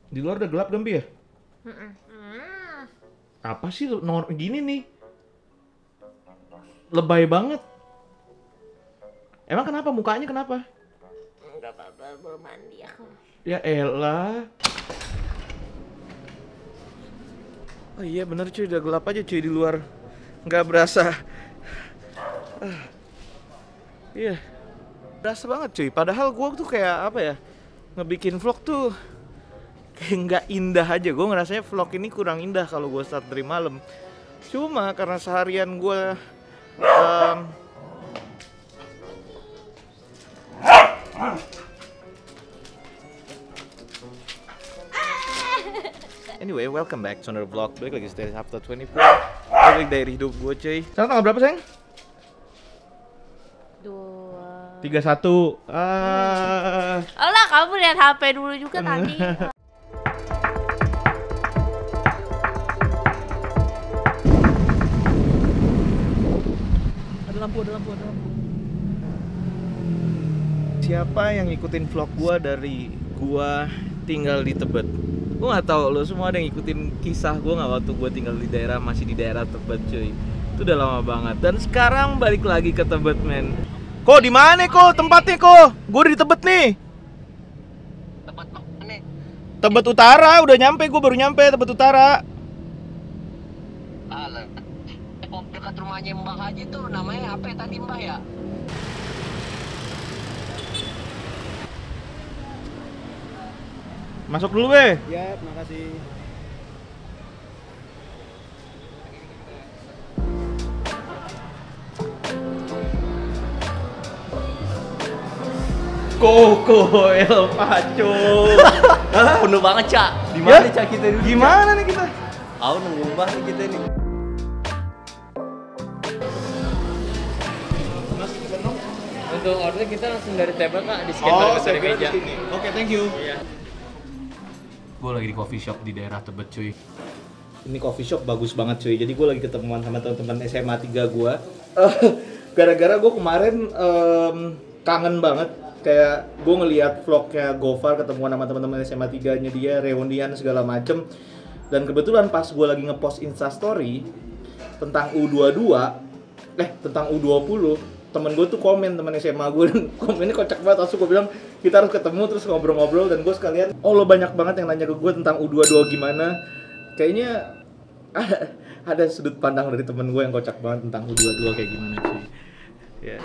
Di luar udah gelap Gambi ya? Apa sih gini nih? Lebay banget. Emang kenapa mukanya kenapa? Enggak apa-apa, belum mandi aku. Ya elah. Oh iya bener cuy, udah gelap aja cuy di luar. Nggak berasa. Iya. Berasa banget cuy. Padahal gua tuh kayak apa ya? Ngebikin vlog tuh kayak nggak indah aja. Gue ngerasanya vlog ini kurang indah kalau gue start dari malam. Cuma karena seharian gue Anyway, welcome back to another vlog. Balik lagi dari Sabtu 24. Balik dari hidup gue cuy. Sekarang tanggal berapa sayang? 31. Alah, kamu lihat HP dulu juga tadi. Ada lampu. Siapa yang ngikutin vlog gua dari gua tinggal di Tebet? Gua nggak tahu lo semua ada yang ngikutin kisah gua nggak waktu gua tinggal di daerah, masih di daerah Tebet cuy. Itu udah lama banget. Dan sekarang balik lagi ke Tebet men. Kok di mana kok tempatnya kok? Gua udah di Tebet nih. Tempat mana? Tebet Utara, udah nyampe, gua baru nyampe Tebet Utara. Alah. Dekat rumahnya Mbah Haji tuh namanya apa ya tadi Mbah ya? Masuk dulu weh. Ya, terima kasih. Koko El Paco. Penuh banget, Cak. Di Ya? mana, Cak, kita dulu? Gimana nih kita? Aku nunggu Mbah nih kita nih. Untuk order kita langsung dari table, Kak, di scan barcode dari meja. Oke, thank you. Iya. Gue lagi di coffee shop di daerah Tebet cuy. Ini coffee shop bagus banget cuy. Jadi gue lagi ketemuan sama teman-teman SMA 3 gue. Gara-gara gue kemarin kangen banget. Kayak gue ngeliat vlognya Gofar ketemuan sama teman-teman SMA 3-nya dia, reunian segala macem. Dan kebetulan pas gue lagi ngepost Instastory tentang U22, tentang U20, temen gue tuh komen, temen SMA gue, komennya kocak banget. Langsung gue bilang kita harus ketemu terus ngobrol-ngobrol. Dan gue sekalian, lo banyak banget yang nanya ke gue tentang U22 gimana. Kayaknya ada sudut pandang dari temen gue yang kocak banget tentang U22 kayak gimana cuy. Ya.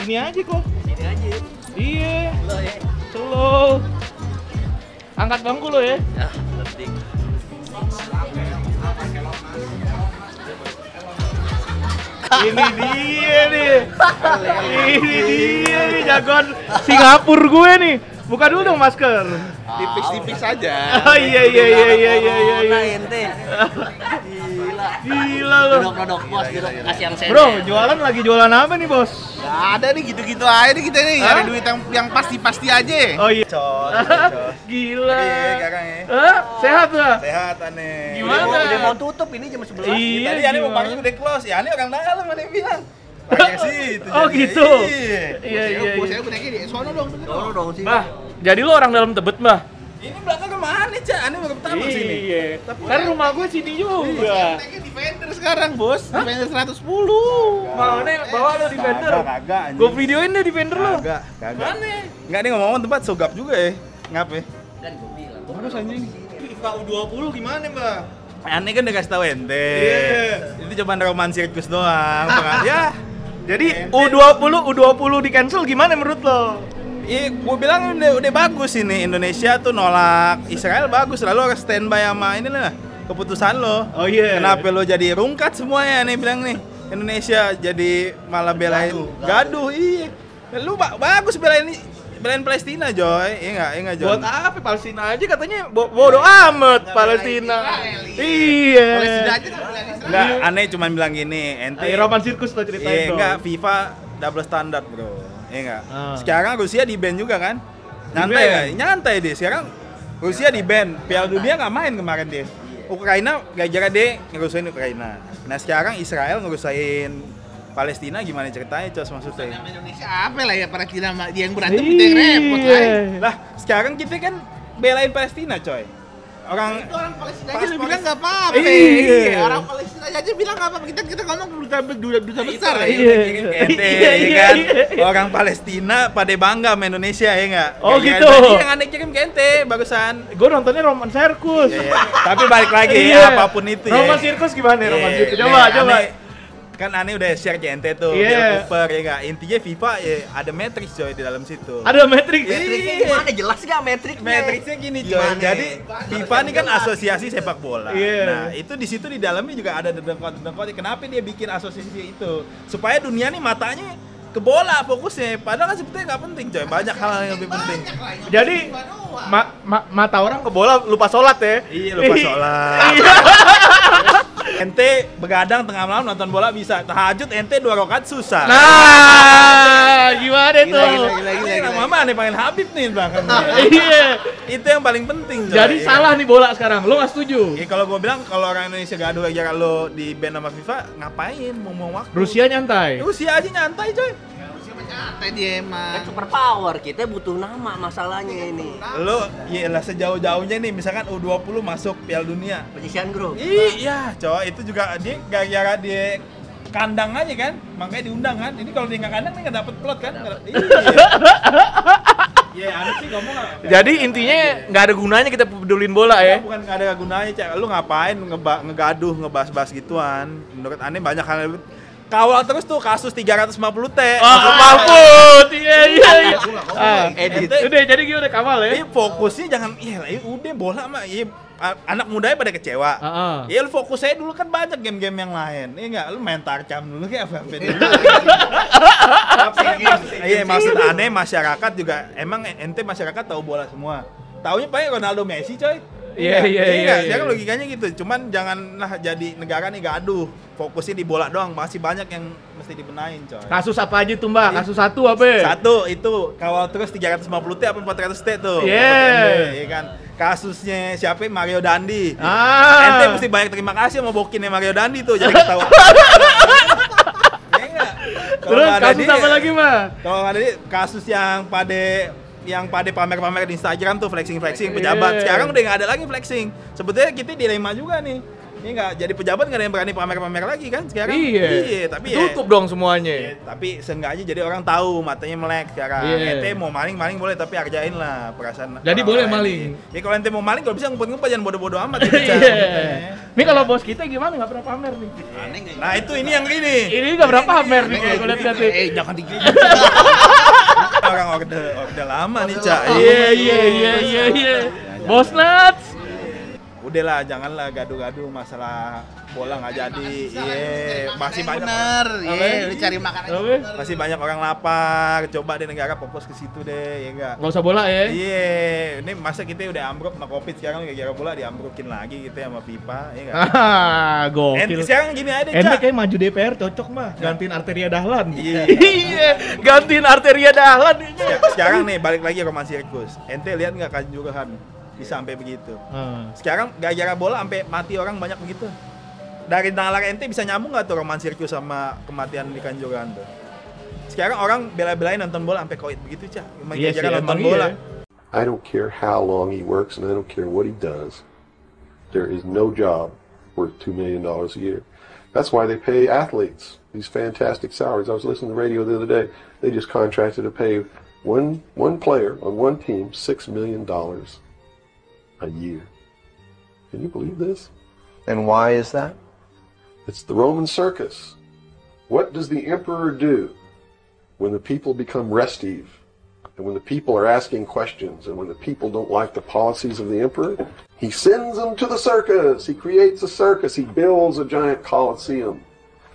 Ini aja kok. Ini aja. Iya. Lo ya. Slow. Angkat bangku lo ya. Ya, penting. Ini dia nih. Ini dia nih jagoan Singapura gue nih. Buka dulu dong masker. Tipis-tipis aja. Oh iya. Nah, ente. Gila lo. Produk bos, kasih yang sen. Bro, lagi jualan apa nih, Bos? Gak ada nih gitu-gitu aja nih kita nih. Nyari duit yang pasti-pasti aja. Oh iya. Cos. Gila. Iya, kakak ya. Sehat lah. Sehat aneh. Gimana? Udah mau tutup ini jam 11. Iya. Tadi aneh mau gimana? panggil udah close. Ya aneh orang dalam aneh bilang. Pakai situ. Oh, jadi. gitu. Iya. Iya. Saya udah gini. Sono dong. Tolong dong sih. Bah, jadi lu orang dalam Tebet, Bah? Ini belakang kemana, Cak? Aneh baru pertama sini. Iya. Kan rumah gue sini juga. Naiknya Defender sekarang, Bos. Defender 110. Mana bawa lo Defender? Kagak anjing. Gue videoin deh Defender lo. Kagak. Mana? Enggak nih ngomong tempat sogap juga ya. Ngapa? Kan gue bilang. Bagus anjing. FIFA U20 gimana, Mbak? Aneh kan udah kasih tau ente. Iya. Itu cuma roman sirkus doang. Ya. Jadi U20 di cancel gimana menurut lo? Iya, gue bilang udah bagus ini. Indonesia tuh nolak Israel bagus, lalu harus standby sama ini lah keputusan lo. Oh iya. Kenapa lo jadi rungkat semuanya nih bilang nih? Indonesia jadi malah belain gaduh. Iya. Lu bagus belain Palestina, Joy. Iya enggak, Joy. Buat apa Palestina aja katanya bodo amat Palestina. Iya. Palestina aja tuh belain Israel. Enggak, aneh cuman bilang gini, ente. Roman sirkus lo ceritain Iya, dong. enggak, FIFA double standar, Bro. Iya enggak? Ah. Sekarang Rusia di-ban juga kan? Nyantai Di-ban? enggak? Nyantai deh. Sekarang Rusia di-ban. Piala Dunia enggak main kemarin dia. Ukraina gara-gara dia ngerusain Ukraina. Nah sekarang Israel ngerusain Palestina, gimana ceritanya Cos maksudnya? Indonesia apa lah ya Palestina dia yang berantem kita yang repot lah. Lah sekarang kita kan belain Palestina coy. Orang Palestina aja bilang nggak apa-apa. Iya. Orang Palestina aja bilang nggak apa-apa. Kita ngomong duta besar ya. kan? Orang Palestina pada bangga sama Indonesia ya nggak? Oh, Kayak gitu. tadi yang aneh kirim ke ente bagusan. Gue nontonnya Roman Circus. Iya. Tapi balik lagi Iya. apapun itu ya. Roman Circus gimana Iya. Roman Circus? Nih, Coba. Aneh, kan aneh udah share ke ente tuh, Iya. Bill Cooper ya nggak? Intinya FIFA ya ada Matrix coy di dalam situ. Ada Matrix. Metriknya gimana? Jelas gak metriknya? Matrixnya gini coy, Gimana? jadi FIFA ini kan asosiasi sepak bola. Iya. Nah itu di situ di dalamnya juga ada dedengkot. Kenapa dia bikin asosiasi itu? Supaya dunia nih matanya ke bola fokusnya. Padahal kan sebetulnya nggak penting coy, banyak hal yang lebih penting. Jadi mata orang ke bola lupa sholat ya. Iya lupa sholat. Ente begadang tengah malam nonton bola bisa, tahajud ente 2 rakaat susah. Nah, gimana tuh? Gila. Mama aneh pengen Habib nih belakang. Iya. Itu yang paling penting coy. Jadi salah nih bola sekarang. Lo nggak setuju? Ya kalau gue bilang kalau orang Indonesia gaduh aja kalau di ban sama FIFA ngapain mau waktu. Rusia nyantai. Rusia aja nyantai coy. Santai dia emang. Kan super power, kita butuh nama masalahnya ini. Lo iyalah sejauh-jauhnya nih misalkan U20 masuk Piala Dunia. Penyisian grup. Iya coy itu juga dia gara-gara dia kandang aja kan, makanya diundang kan. Ini kalau dia nggak kandang nih nggak dapet plot kan. Iya. Iya aneh sih ngomong. Jadi intinya nggak ada gunanya kita pedulin bola ya. Bukan nggak ada gunanya, Cak. Lu ngapain ngegaduh, ngebahas-bahas gituan? Menurut aneh banyak hal yang kawal terus tuh kasus 350T. Mahfud. Iya. Edit. Udah jadi gimana kawal ya? Ini fokusnya jangan udah bola mah anak mudanya pada kecewa. Ya lu fokus aja dulu kan banyak game-game yang lain. Iya enggak lu main tarcam dulu kayak apa dulu. Iya maksud aneh masyarakat juga emang ente masyarakat tahu bola semua. Taunya paling Ronaldo Messi coy. Iya. Sekarang logikanya gitu. Cuman janganlah jadi negara nih gaduh. Fokusnya di bola doang. Masih banyak yang mesti dibenahin, coy. Kasus apa aja tuh, Mbak? Kasus satu apa? Satu itu kawal terus 350T apa 400T tuh. Iya kan. Kasusnya siapa? Mario Dandi. Ente mesti banyak terima kasih sama bokinnya Mario Dandi tuh. Jadi ketawa. Iya enggak? Terus kasus apa lagi, Mbak? Kalau ada kasus yang pada pamer-pamer di Instagram tuh flexing pejabat. Sekarang udah nggak ada lagi flexing. Sebetulnya kita dilema juga nih. Ini nggak jadi pejabat nggak ada yang berani pamer-pamer lagi kan sekarang. Iya. Tapi tutup dong semuanya. Tapi seenggaknya jadi orang tahu matanya melek sekarang. Ente mau maling boleh tapi hargain lah perasaan. Jadi boleh maling. Ya kalau ente mau maling kalau bisa ngumpet-ngumpet jangan bodoh-bodoh amat. Ini kalau bos kita gimana nggak pernah pamer nih? Nah itu ini yang gini. Ini nggak pernah pamer nih kalau lihat-lihat. Jangan digigit. Orang orde lama nih Cak. Iya. Bos Nats. Udahlah, janganlah gaduh-gaduh masalah bola nggak jadi. Iya, masih banyak. Bener, iya, lu cari makan aja. Masih banyak orang lapar. Coba deh negara fokus ke situ deh, ya enggak? Nggak usah bola ya. Iya, ini masa kita udah ambruk sama Covid sekarang gara-gara bola diambrukin lagi gitu ya sama FIFA, ya enggak? Gokil. Sekarang gini aja, Ente Cak. kayak maju DPR cocok mah, gantiin Arteria Dahlan. Iya. Gantiin Arteria Dahlan. Sekarang nih balik lagi Roman Sirkus. Ente lihat nggak Kanjuruhan bisa sampai begitu? Sekarang gara-gara bola sampai mati orang banyak begitu. Dari nalar ente bisa nyambung nggak tuh Roman Sirkus sama kematian di Kanjuruhan tuh? Sekarang orang bela-belain nonton bola sampai koit begitu, Cak. Gara-gara nonton bola. I don't care how long he works and I don't care what he does. There is no job worth $2 million a year. That's why they pay athletes these fantastic salaries. I was listening to the radio the other day. They just contracted to pay one player on one team $6 million a year. Can you believe this? And why is that? It's the Roman circus. What does the emperor do when the people become restive? And when the people are asking questions, and when the people don't like the policies of the emperor, he sends them to the circus. He creates a circus. He builds a giant coliseum.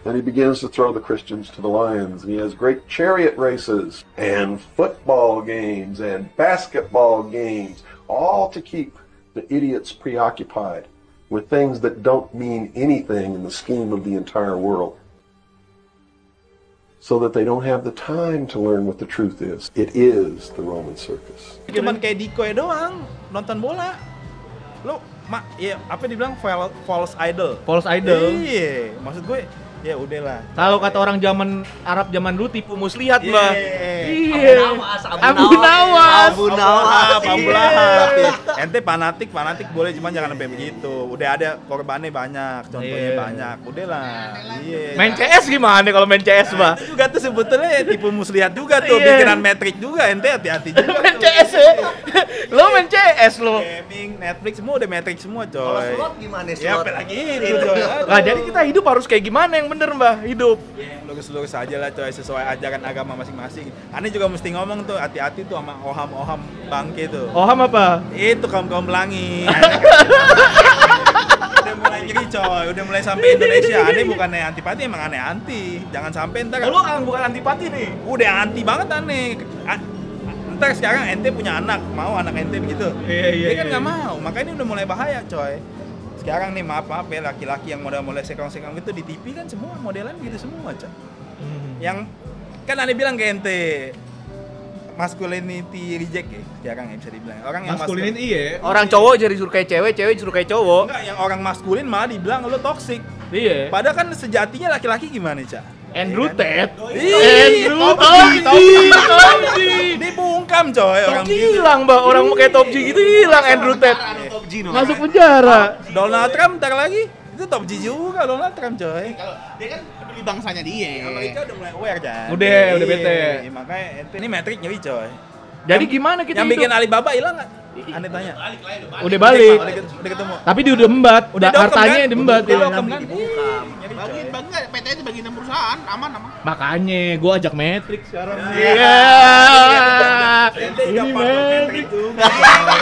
And he begins to throw the Christians to the lions. And he has great chariot races and football games and basketball games, all to keep the idiots preoccupied with things that don't mean anything in the scheme of the entire world, so that they don't have the time to learn what the truth is. It is the Roman circus. Cuman kayak Dikoy doang nonton bola. Lu apa dibilang false idol. False idol. Iya, maksud gue ya udahlah. Kalau kata orang zaman Arab zaman dulu tipu muslihat, Iya. Mbah. Iya. Abu Nawas. Abu Lahab. Ya. Ente fanatik boleh, cuman jangan sampai begitu. Udah ada korbannya banyak, contohnya banyak. Udahlah. Iya. Main CS gimana kalau main CS, Mbah? Itu juga tuh sebetulnya tipu muslihat juga tuh, Iya. pikiran metrik juga. Ente hati-hati juga. Main tuh. CS ya? Lo main CS lo. Gaming, Netflix semua udah metrik semua, coy. Kalau slot gimana Ya, slot? apa lagi itu, coy. Nah, jadi kita hidup harus kayak gimana yang bener, Mbah? Hidup. Lurus-lurus aja lah, coy, sesuai ajaran agama masing-masing. Aneh juga mesti ngomong tuh, hati-hati tuh sama oham-oham bangke tuh. Oham apa? Itu kaum pelangi. Udah mulai nyeri, coy. Udah mulai sampai Indonesia. Aneh bukannya antipati, emang aneh anti. Jangan sampai ntar. Lo kan bukan antipati nih. Udah anti banget aneh. Ntar sekarang ente punya anak, mau anak ente begitu? Iya. Dia kan nggak mau, makanya ini udah mulai bahaya, coy. Sekarang nih maaf ya, laki-laki yang model-model sekong-sekong itu di TV kan semua modelan gitu semua, coy. Yang kan aneh bilang ke ente masculinity reject ya, sekarang ya bisa dibilang. Orang yang Maskulin iya. Orang cowok jadi suruh kayak cewek, cewek suruh kayak cowok. Enggak, yang orang maskulin malah dibilang lo toxic. Iya. Padahal kan sejatinya laki-laki gimana, Cak? Andrew Tate. Andrew Tate. Dibungkam, coy, orang Top G gitu. hilang, Mbak. Orang kayak Top G gitu hilang Andrew Tate. Top G no. Masuk penjara. Donald Trump ntar lagi itu top G juga Donald Trump, coy. Kalau dia kan peduli bangsanya dia. Amerika udah mulai aware kan. Udah bete. Iya, makanya ini metrik nyeri, coy. Jadi gimana kita Yang bikin hidup? Alibaba hilang nggak? Aneh tanya. Udah balik. Udah ketemu. Tapi dia udah embat. Udah dokem, Hartanya kan? diembat. Udah ya. dokem, kan? Bagi PT itu bagi 6 perusahaan, aman. Makanya gua ajak Matrix sekarang. Iya. Iya. Ini Matrix.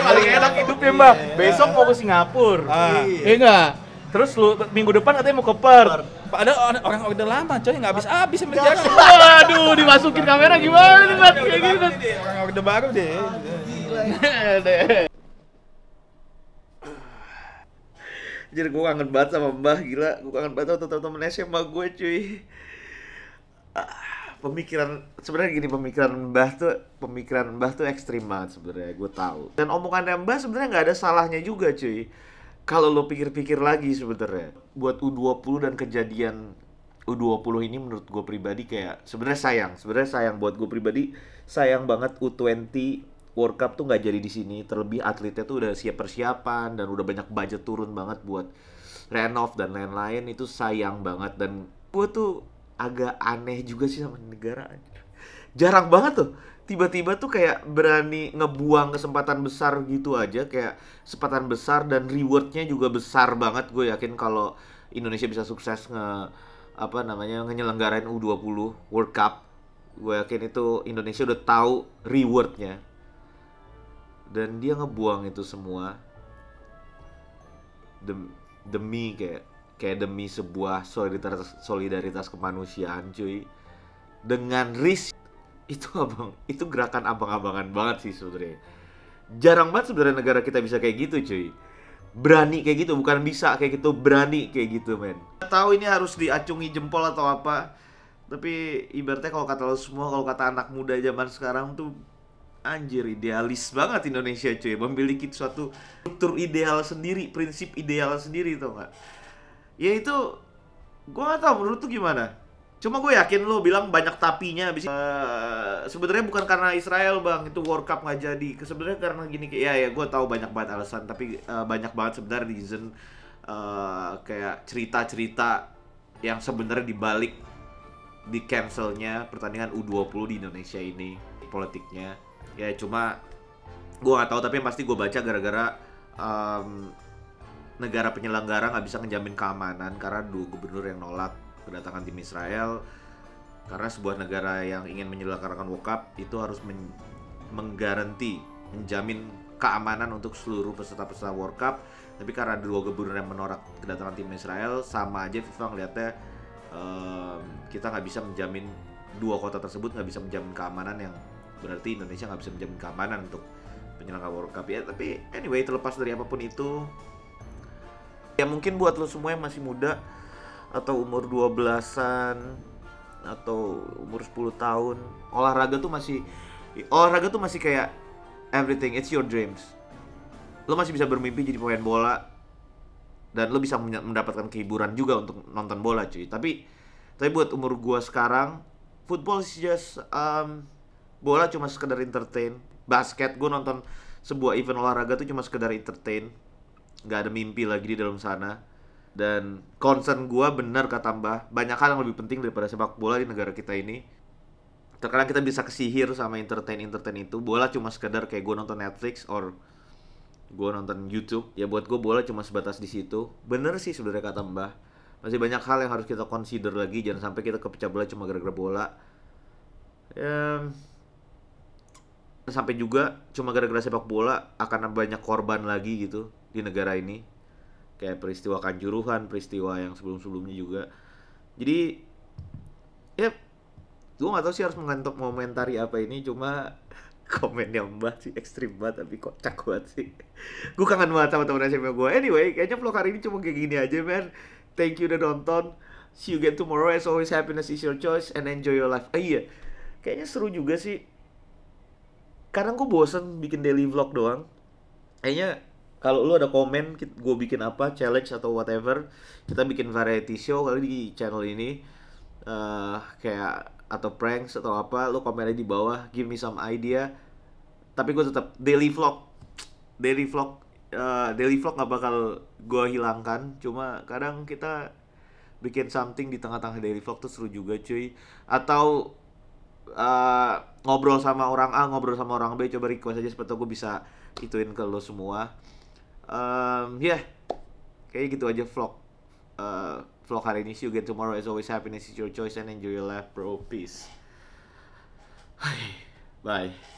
Paling enak hidupnya, Mbak. Besok mau ke Singapura. Iya enggak? Terus lu minggu depan katanya mau ke Perth. Ada orang order lama, coy, nggak habis sampai sekarang. Waduh, dimasukin kamera gimana nih, Mbak? Kayak gini, Mbak. Orang order baru deh. Jadi gue kangen banget sama Mbah, gila. Gue kangen banget sama teman-teman SMA gue, cuy. Sebenarnya gini, pemikiran Mbah tuh ekstrim banget sebenarnya, gue tahu. Dan omongannya Mbah sebenarnya nggak ada salahnya juga, cuy. Kalau lo pikir-pikir lagi sebenarnya, buat U20 dan kejadian U20 ini menurut gue pribadi kayak sebenarnya sayang buat gue pribadi, sayang banget U20 World Cup tuh nggak jadi di sini. Terlebih atletnya tuh udah siap persiapan dan udah banyak budget turun banget buat renov dan lain-lain. Itu sayang banget, dan gue tuh agak aneh juga sih sama negara. Jarang banget tuh tiba-tiba tuh kayak berani ngebuang kesempatan besar gitu aja, kayak kesempatan besar dan rewardnya juga besar banget. Gue yakin kalau Indonesia bisa sukses ngenyelengarain U20 World Cup, gue yakin itu Indonesia udah tahu rewardnya. Dan dia ngebuang itu semua demi kayak demi sebuah solidaritas kemanusiaan, cuy. Dengan risk itu gerakan abang-abangan banget sih sebenarnya. Jarang banget sebenarnya negara kita bisa kayak gitu, cuy. Berani kayak gitu, bukan bisa kayak gitu, berani kayak gitu, men. Tahu ini harus diacungi jempol atau apa, tapi ibaratnya kalau kata lo semua, kalau kata anak muda zaman sekarang tuh, anjir, idealis banget Indonesia, cuy. Memiliki suatu struktur ideal sendiri, prinsip ideal sendiri, tau gak? Ya itu, gue gak tau menurut tuh gimana. Cuma gue yakin lo bilang banyak tapinya. Sebenarnya bukan karena Israel, bang, itu World Cup nggak jadi. Sebenarnya karena gini, ya gue tahu banyak banget alasan, tapi banyak banget sebenarnya reason, kayak cerita-cerita yang sebenarnya dibalik di cancelnya pertandingan U20 di Indonesia ini, politiknya. Ya cuma gue nggak tahu, tapi yang pasti gue baca gara-gara negara penyelenggara nggak bisa ngejamin keamanan karena dua gubernur yang nolak kedatangan tim Israel, karena sebuah negara yang ingin menyelenggarakan World Cup itu harus menggaranti, menjamin keamanan untuk seluruh peserta-peserta World Cup. Tapi karena dua gubernur yang menolak kedatangan tim Israel, sama aja FIFA ngeliatnya kita nggak bisa menjamin, dua kota tersebut nggak bisa menjamin keamanan, yang berarti Indonesia nggak bisa menjamin keamanan untuk penyelenggara World Cup. Ya tapi anyway, terlepas dari apapun itu, ya mungkin buat lo semua yang masih muda atau umur 12-an atau umur 10 tahun, olahraga tuh masih kayak everything, it's your dreams. Lo masih bisa bermimpi jadi pemain bola, dan lo bisa mendapatkan kehiburan juga untuk nonton bola cuy. Tapi buat umur gua sekarang, football is just bola cuma sekedar entertain. Basket gua nonton sebuah event olahraga tuh cuma sekedar entertain, nggak ada mimpi lagi di dalam sana. Dan concern gua bener kata Mbah, banyak hal yang lebih penting daripada sepak bola di negara kita ini. Terkadang kita bisa kesihir sama entertain itu. Bola cuma sekedar kayak gue nonton Netflix or gue nonton YouTube. Ya buat gue bola cuma sebatas di situ. Bener sih sebenarnya kata Mbah. Masih banyak hal yang harus kita consider lagi. Jangan sampai kita kepecah belah cuma gara-gara bola. Sampai juga cuma gara-gara sepak bola akan banyak korban lagi gitu di negara ini. Kayak peristiwa Kanjuruhan, peristiwa yang sebelum-sebelumnya juga. Jadi ya gue gak tau sih harus mengomentari apa ini, cuma komennya Mbah sih ekstrim banget tapi kocak banget sih. Gue kangen banget sama temen SMA gue. Anyway, kayaknya vlog hari ini cuma kayak gini aja man. Thank you udah nonton. See you again tomorrow. As always, happiness is your choice and enjoy your life. Iya, kayaknya seru juga sih. Kadang gue bosen bikin daily vlog doang. Kayaknya kalau lu ada komen, gue bikin apa, challenge atau whatever, kita bikin variety show kali di channel ini. Kayak atau pranks atau apa, lu komen aja di bawah, give me some idea. Tapi gue tetap daily vlog nggak bakal gue hilangkan. Cuma kadang kita bikin something di tengah-tengah daily vlog tuh seru juga cuy. Atau ngobrol sama orang A, ngobrol sama orang B, coba request aja seperti gue bisa ituin ke lo semua. Kayak gitu aja vlog hari ini. See you again tomorrow. As always, happiness is your choice and enjoy your life bro. Peace. Bye.